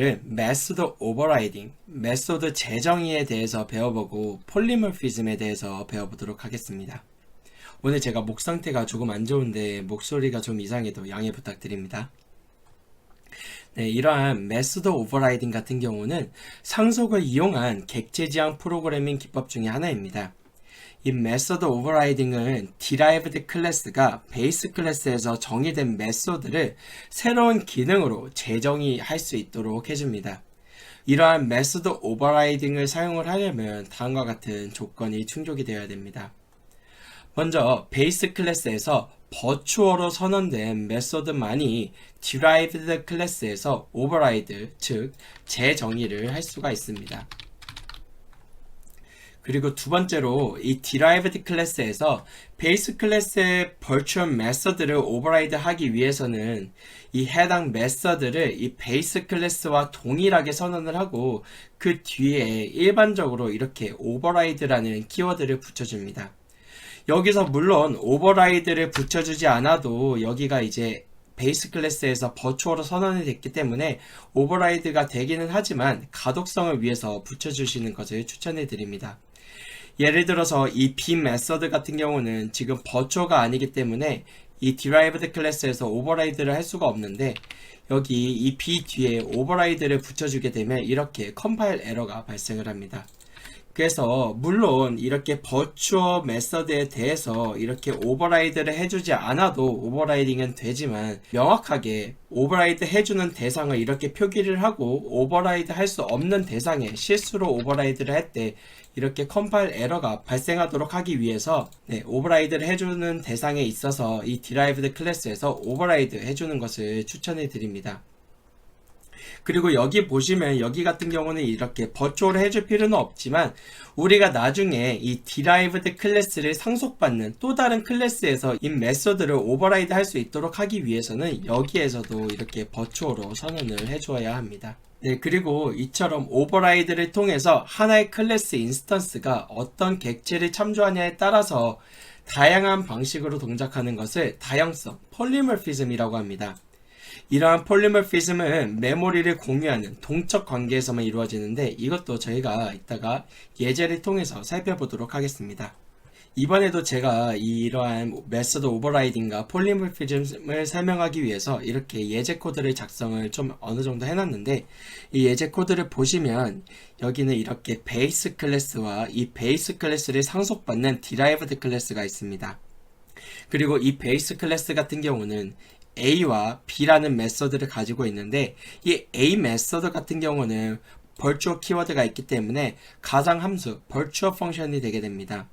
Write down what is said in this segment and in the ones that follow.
오늘은 메소드 오버라이딩, 메소드 재정의에 대해서 배워보고 폴리모피즘에 대해서 배워보도록 하겠습니다. 오늘 제가 목 상태가 조금 안 좋은데 목소리가 좀 이상해도 양해 부탁드립니다. 네, 이러한 메소드 오버라이딩 같은 경우는 상속을 이용한 객체 지향 프로그래밍 기법 중에 하나입니다. 이 메소드 오버라이딩은 derived 클래스가 베이스 클래스에서 정의된 메소드를 새로운 기능으로 재정의할 수 있도록 해줍니다. 이러한 메소드 오버라이딩을 사용을 하려면 다음과 같은 조건이 충족이 되어야 됩니다. 먼저 베이스 클래스에서 버추어로 선언된 메소드만이 derived 클래스에서 override, 즉 재정의를 할 수가 있습니다. 그리고 두 번째로 이 derived 클래스에서 베이스 클래스의 virtual 메서드를 override 하기 위해서는 이 해당 메서드를 이 베이스 클래스와 동일하게 선언을 하고 그 뒤에 일반적으로 이렇게 override라는 키워드를 붙여줍니다. 여기서 물론 override를 붙여주지 않아도 여기가 이제 베이스 클래스에서 버추어로 선언이 됐기 때문에 override가 되기는 하지만 가독성을 위해서 붙여주시는 것을 추천해 드립니다. 예를 들어서 이 B 메서드 같은 경우는 지금 버추어가 아니기 때문에 이 derived 클래스에서 override를 할 수가 없는데 여기 이 B 뒤에 override를 붙여주게 되면 이렇게 컴파일 에러가 발생을 합니다. 그래서 물론 이렇게 버추어 메서드에 대해서 이렇게 오버라이드를 해주지 않아도 오버라이딩은 되지만 명확하게 오버라이드 해주는 대상을 이렇게 표기를 하고 오버라이드 할 수 없는 대상에 실수로 오버라이드를 할 때 이렇게 컴파일 에러가 발생하도록 하기 위해서 오버라이드를 해주는 대상에 있어서 이 derived 클래스에서 오버라이드 해주는 것을 추천해 드립니다. 그리고 여기 보시면 여기 같은 경우는 이렇게 버추어를 해줄 필요는 없지만 우리가 나중에 이 derived 클래스를 상속받는 또 다른 클래스에서 이 메소드를 오버라이드 할 수 있도록 하기 위해서는 여기에서도 이렇게 버추어로 선언을 해줘야 합니다. 네, 그리고 이처럼 오버라이드를 통해서 하나의 클래스 인스턴스가 어떤 객체를 참조하냐에 따라서 다양한 방식으로 동작하는 것을 다양성, 폴리모피즘이라고 합니다. 이러한 폴리모피즘은 메모리를 공유하는 동적 관계에서만 이루어지는데 이것도 저희가 이따가 예제를 통해서 살펴보도록 하겠습니다. 이번에도 제가 이러한 메소드 오버라이딩과 폴리모피즘을 설명하기 위해서 이렇게 예제 코드를 작성을 좀 어느 정도 해놨는데 이 예제 코드를 보시면 여기는 이렇게 베이스 클래스와 이 베이스 클래스를 상속받는 derived 클래스가 있습니다. 그리고 이 베이스 클래스 같은 경우는 A와 B라는 메서드를 가지고 있는데 이 A 메서드 같은 경우는 virtual 키워드가 있기 때문에 가상함수 virtual 펑션이 되게 됩니다.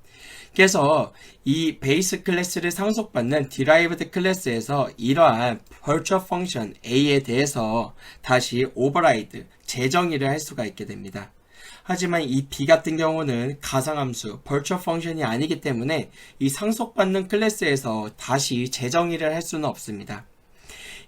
그래서 이 베이스 클래스를 상속받는 derived 클래스에서 이러한 virtual 펑션 A에 대해서 다시 override, 재정의를 할 수가 있게 됩니다. 하지만 이 B 같은 경우는 가상함수, virtual 펑션이 아니기 때문에 이 상속받는 클래스에서 다시 재정의를 할 수는 없습니다.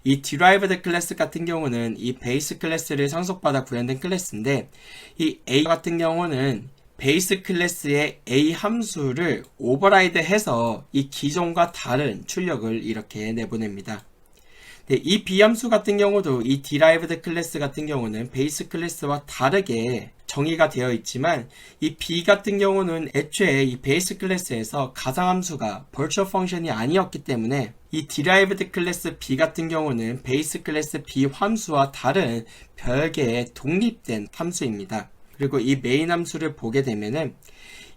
이 derived 클래스 같은 경우는 이 베이스 클래스를 상속받아 구현된 클래스인데 이 A 같은 경우는 베이스 클래스의 A 함수를 오버라이드 해서 이 기존과 다른 출력을 이렇게 내보냅니다. 이 B 함수 같은 경우도 이 derived 클래스 같은 경우는 베이스 클래스와 다르게 정의가 되어 있지만 이 B 같은 경우는 애초에 이 베이스 클래스에서 가상함수가 virtual 펑션이 아니었기 때문에 이 derived 클래스 B 같은 경우는 베이스 클래스 B 함수와 다른 별개의 독립된 함수입니다. 그리고 이 메인 함수를 보게 되면은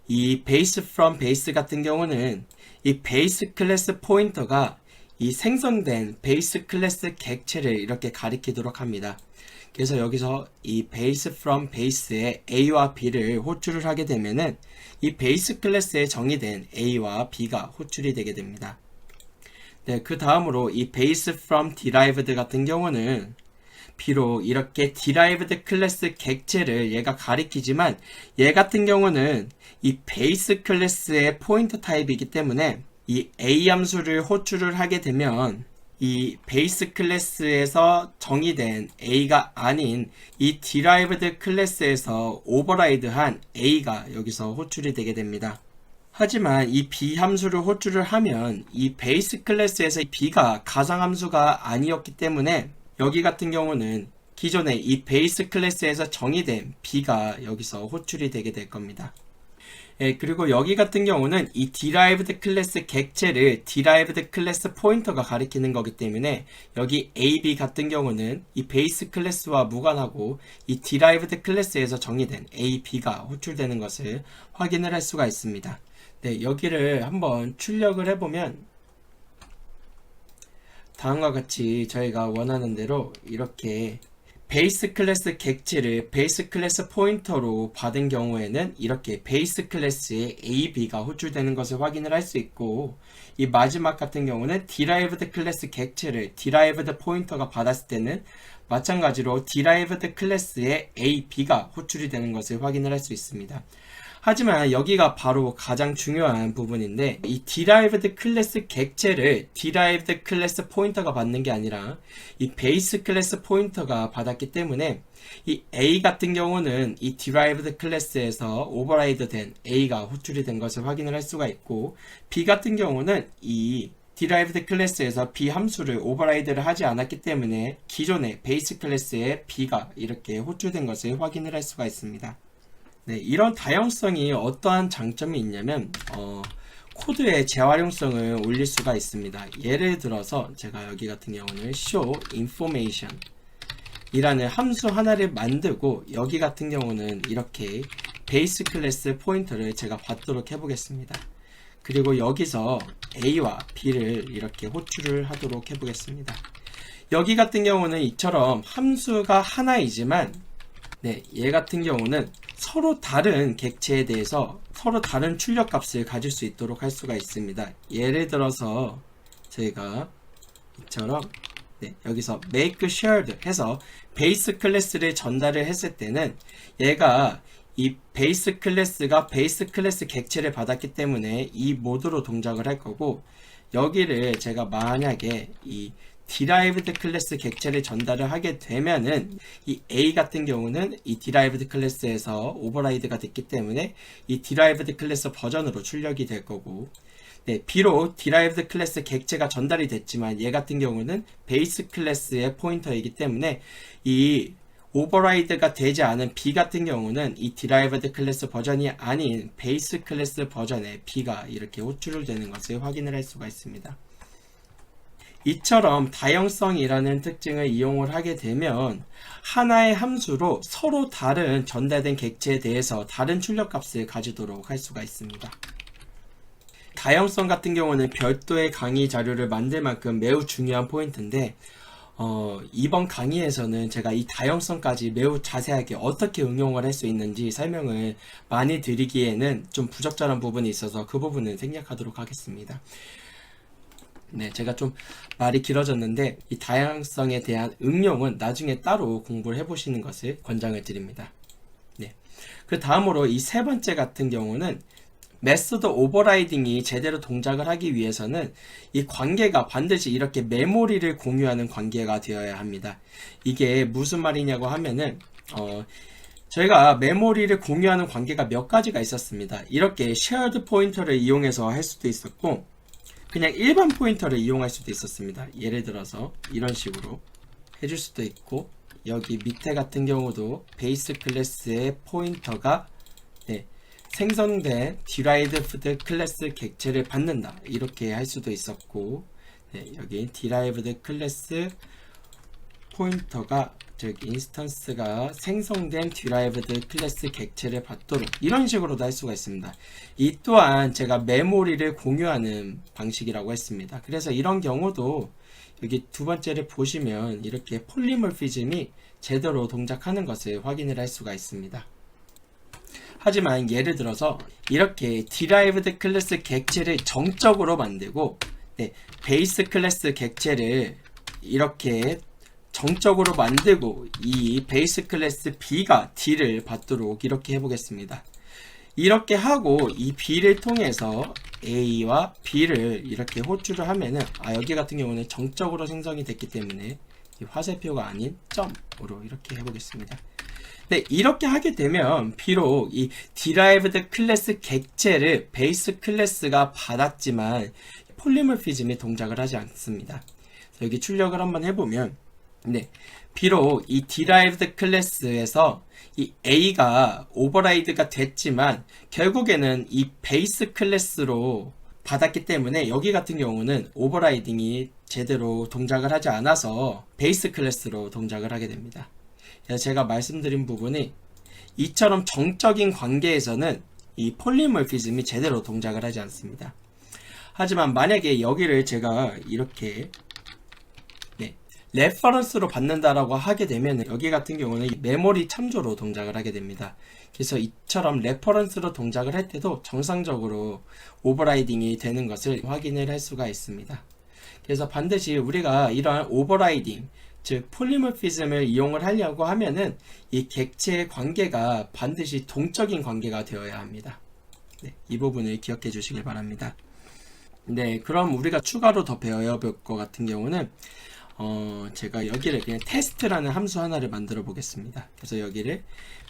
이 base from base 같은 경우는 이 베이스 클래스 포인터가 이 생성된 베이스 클래스 객체를 이렇게 가리키도록 합니다. 그래서 여기서 이 base from base에 A와 B를 호출을 하게 되면은 이 베이스 클래스에 정의된 A와 B가 호출이 되게 됩니다. 네, 그 다음으로 이 base from derived 같은 경우는 비록 이렇게 derived 클래스 객체를 얘가 가리키지만 얘 같은 경우는 이 베이스 클래스의 포인터 타입이기 때문에 이 A 함수를 호출을 하게 되면 이 베이스 클래스에서 정의된 A가 아닌 이 derived 클래스에서 오버라이드한 A가 여기서 호출이 되게 됩니다. 하지만 이 B 함수를 호출을 하면 이 베이스 클래스에서 B가 가상함수가 아니었기 때문에 여기 같은 경우는 기존의 이 베이스 클래스에서 정의된 B가 여기서 호출이 되게 될 겁니다. 예, 그리고 여기 같은 경우는 이 derived 클래스 객체를 derived 클래스 포인터가 가리키는 거기 때문에 여기 AB 같은 경우는 이 베이스 클래스와 무관하고 이 derived 클래스에서 정의된 AB가 호출되는 것을 확인을 할 수가 있습니다. 네, 여기를 한번 출력을 해보면 다음과 같이 저희가 원하는 대로 이렇게 베이스 클래스 객체를 베이스 클래스 포인터로 받은 경우에는 이렇게 베이스 클래스의 AB가 호출되는 것을 확인을 할 수 있고, 이 마지막 같은 경우는 derived 클래스 객체를 derived 포인터가 받았을 때는 마찬가지로 derived 클래스의 AB가 호출이 되는 것을 확인을 할 수 있습니다. 하지만 여기가 바로 가장 중요한 부분인데, 이 derived 클래스 객체를 derived 클래스 포인터가 받는 게 아니라 이 베이스 클래스 포인터가 받았기 때문에 이 A 같은 경우는 이 derived 클래스에서 오버라이드 된 A가 호출이 된 것을 확인을 할 수가 있고, B 같은 경우는 이 derived 클래스에서 B 함수를 오버라이드를 하지 않았기 때문에 기존의 베이스 클래스의 B가 이렇게 호출된 것을 확인을 할 수가 있습니다. 네, 이런 다양성이 어떠한 장점이 있냐면 코드의 재활용성을 올릴 수가 있습니다. 예를 들어서 제가 여기 같은 경우는 show information 이라는 함수 하나를 만들고 여기 같은 경우는 이렇게 베이스 클래스 포인터를 제가 받도록 해보겠습니다. 그리고 여기서 A와 B를 이렇게 호출을 하도록 해보겠습니다. 여기 같은 경우는 이처럼 함수가 하나이지만 얘 같은 경우는 서로 다른 객체에 대해서 서로 다른 출력값을 가질 수 있도록 할 수가 있습니다. 예를 들어서 저희가 이처럼 여기서 make shared 해서 베이스 클래스를 전달을 했을 때는 얘가 이 베이스 클래스가 베이스 클래스 객체를 받았기 때문에 이 모드로 동작을 할 거고, 여기를 제가 만약에 이 derived 클래스 객체를 전달을 하게 되면은 이 A 같은 경우는 이 derived 클래스에서 오버라이드가 됐기 때문에 이 derived 클래스 버전으로 출력이 될 거고, 비록 derived 클래스 객체가 전달이 됐지만 얘 같은 경우는 베이스 클래스의 포인터이기 때문에 이 오버라이드가 되지 않은 B 같은 경우는 이 derived 클래스 버전이 아닌 베이스 클래스 버전의 B가 이렇게 호출되는 것을 확인을 할 수가 있습니다. 이처럼 다양성이라는 특징을 이용을 하게 되면 하나의 함수로 서로 다른 전달된 객체에 대해서 다른 출력값을 가지도록 할 수가 있습니다. 다양성 같은 경우는 별도의 강의 자료를 만들 만큼 매우 중요한 포인트인데, 이번 강의에서는 제가 이 다양성까지 매우 자세하게 어떻게 응용을 할 수 있는지 설명을 많이 드리기에는 좀 부적절한 부분이 있어서 그 부분은 생략하도록 하겠습니다. 제가 좀 말이 길어졌는데 이 다양성에 대한 응용은 나중에 따로 공부를 해보시는 것을 권장을 드립니다. 그 다음으로 이 세 번째 같은 경우는 메소드 오버라이딩이 제대로 동작을 하기 위해서는 이 관계가 반드시 이렇게 메모리를 공유하는 관계가 되어야 합니다. 이게 무슨 말이냐고 하면은 저희가 메모리를 공유하는 관계가 몇 가지가 있었습니다. 이렇게 shared 포인터를 이용해서 할 수도 있었고, 그냥 일반 포인터를 이용할 수도 있었습니다. 예를 들어서 이런 식으로 해줄 수도 있고, 여기 밑에 같은 경우도 베이스 클래스의 포인터가 생성된 derived 클래스 객체를 받는다 이렇게 할 수도 있었고, 여기 derived 클래스 포인터가 저기 인스턴스가 생성된 derived 클래스 객체를 받도록 이런 식으로도 할 수가 있습니다. 이 또한 제가 메모리를 공유하는 방식이라고 했습니다. 그래서 이런 경우도 여기 두 번째를 보시면 이렇게 폴리모피즘이 제대로 동작하는 것을 확인을 할 수가 있습니다. 하지만 예를 들어서 이렇게 derived 클래스 객체를 정적으로 만들고 베이스 클래스 객체를 이렇게 정적으로 만들고 이 베이스 클래스 B가 D를 받도록 이렇게 해보겠습니다. 이렇게 하고 이 B를 통해서 A와 B를 이렇게 호출을 하면은 여기 같은 경우는 정적으로 생성이 됐기 때문에 이 화살표가 아닌 점으로 이렇게 해보겠습니다. 이렇게 하게 되면 비록 이 derived 클래스 객체를 베이스 클래스가 받았지만 폴리모피즘이 동작을 하지 않습니다. 여기 출력을 한번 해보면 네, 비록 이 derived 클래스에서 이 A가 오버라이드가 됐지만 결국에는 이 베이스 클래스로 받았기 때문에 여기 같은 경우는 오버라이딩이 제대로 동작을 하지 않아서 베이스 클래스로 동작을 하게 됩니다. 그래서 제가 말씀드린 부분이 이처럼 정적인 관계에서는 이 폴리모피즘이 제대로 동작을 하지 않습니다. 하지만 만약에 여기를 제가 이렇게 레퍼런스로 받는다라고 하게 되면 여기 같은 경우는 메모리 참조로 동작을 하게 됩니다. 그래서 이처럼 레퍼런스로 동작을 할 때도 정상적으로 오버라이딩이 되는 것을 확인을 할 수가 있습니다. 그래서 반드시 우리가 이러한 오버라이딩, 즉 폴리모피즘을 이용을 하려고 하면은 이 객체의 관계가 반드시 동적인 관계가 되어야 합니다. 네, 이 부분을 기억해 주시길 바랍니다. 네, 그럼 우리가 추가로 더 배워야 볼 것 같은 경우는 제가 여기를 그냥 테스트라는 함수 하나를 만들어 보겠습니다. 그래서 여기를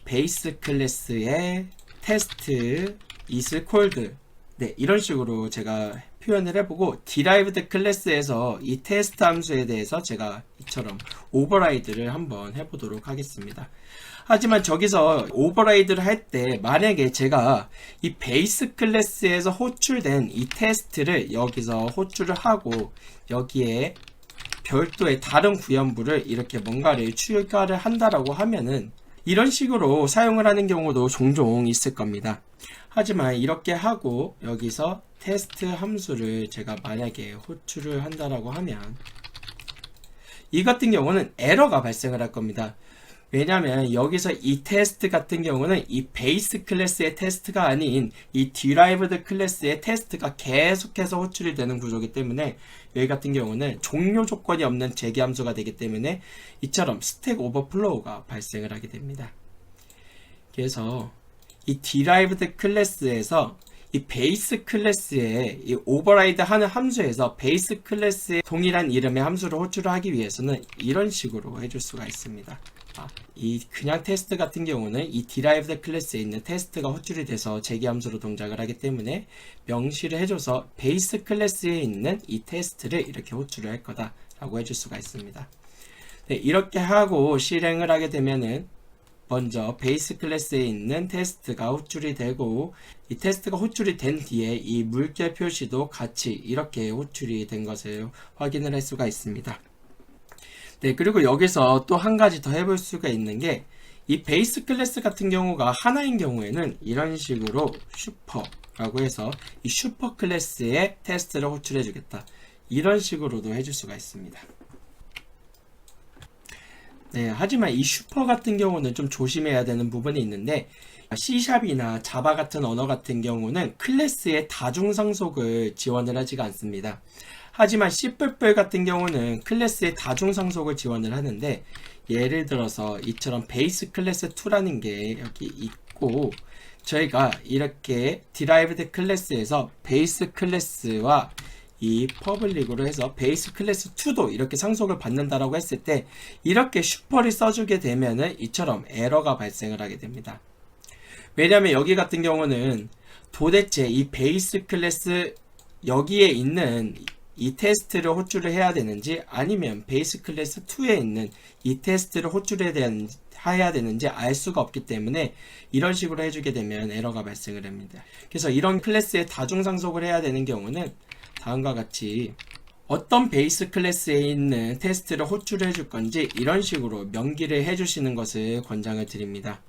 베이스 클래스의 테스트 is called, 네, 이런 식으로 제가 표현을 해보고 derived 클래스에서 이 테스트 함수에 대해서 제가 이처럼 오버라이드를 한번 해보도록 하겠습니다. 하지만 저기서 오버라이드를 할 때 만약에 제가 이 베이스 클래스에서 호출된 이 테스트를 여기서 호출을 하고 여기에 별도의 다른 구현부를 이렇게 뭔가를 추가를 한다라고 하면은 이런 식으로 사용을 하는 경우도 종종 있을 겁니다. 하지만 이렇게 하고 여기서 테스트 함수를 제가 만약에 호출을 한다라고 하면 이 같은 경우는 에러가 발생을 할 겁니다. 왜냐하면 여기서 이 테스트 같은 경우는 이 베이스 클래스의 테스트가 아닌 이 derived 클래스의 테스트가 계속해서 호출이 되는 구조이기 때문에 여기 같은 경우는 종료 조건이 없는 재기함수가 되기 때문에 이처럼 스택 오버플로우가 발생을 하게 됩니다. 그래서 이 derived 클래스에서 이 베이스 클래스에 이 오버라이드 하는 함수에서 베이스 클래스의 동일한 이름의 함수를 호출을 하기 위해서는 이런 식으로 해줄 수가 있습니다. 이 그냥 테스트 같은 경우는 이 derived 클래스에 있는 테스트가 호출이 돼서 재기함수로 동작을 하기 때문에 명시를 해줘서 베이스 클래스에 있는 이 테스트를 이렇게 호출을 할 거다 라고 해줄 수가 있습니다. 네, 이렇게 하고 실행을 하게 되면은 먼저 베이스 클래스에 있는 테스트가 호출이 되고 이 테스트가 호출이 된 뒤에 이 물결 표시도 같이 이렇게 호출이 된 것을 확인을 할 수가 있습니다. 네, 그리고 여기서 또 한 가지 더 해볼 수가 있는 게 이 베이스 클래스 같은 경우가 하나인 경우에는 이런 식으로 슈퍼라고 해서 이 슈퍼 클래스의 테스트를 호출해 주겠다, 이런 식으로도 해줄 수가 있습니다. 네, 하지만 이 슈퍼 같은 경우는 좀 조심해야 되는 부분이 있는데 C샵이나 자바 같은 언어 같은 경우는 클래스의 다중상속을 지원을 하지가 않습니다. 하지만 C++ 같은 경우는 클래스의 다중상속을 지원을 하는데 예를 들어서 이처럼 베이스 클래스 2라는 게 여기 있고 저희가 이렇게 derived 클래스에서 베이스 클래스와 이 퍼블릭으로 해서 베이스 클래스 2도 이렇게 상속을 받는다라고 했을 때 이렇게 슈퍼를 써주게 되면은 이처럼 에러가 발생을 하게 됩니다. 왜냐하면 여기 같은 경우는 도대체 이 베이스 클래스 여기에 있는 이 테스트를 호출을 해야 되는지 아니면 베이스 클래스 2에 있는 이 테스트를 해야 되는지 알 수가 없기 때문에 이런 식으로 해주게 되면 에러가 발생을 합니다. 그래서 이런 클래스에 다중상속을 해야 되는 경우는 다음과 같이 어떤 베이스 클래스에 있는 테스트를 호출해 줄 건지 이런 식으로 명기를 해 주시는 것을 권장을 드립니다.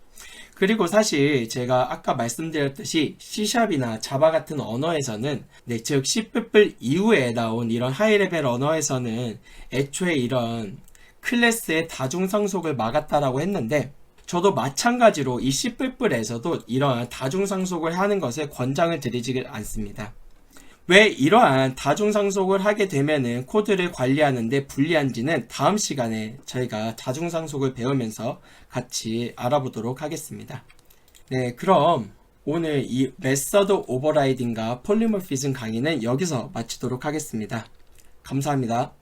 그리고 사실 제가 아까 말씀드렸듯이 C샵이나 자바 같은 언어에서는 즉 C++ 이후에 나온 이런 하이레벨 언어에서는 애초에 이런 클래스의 다중상속을 막았다라고 했는데 저도 마찬가지로 이 C++에서도 이러한 다중상속을 하는 것을 권장을 드리지 않습니다. 왜 이러한 다중상속을 하게 되면은 코드를 관리하는데 불리한지는 다음 시간에 저희가 다중상속을 배우면서 같이 알아보도록 하겠습니다. 네, 그럼 오늘 이 메서드 오버라이딩과 폴리모피즘 강의는 여기서 마치도록 하겠습니다. 감사합니다.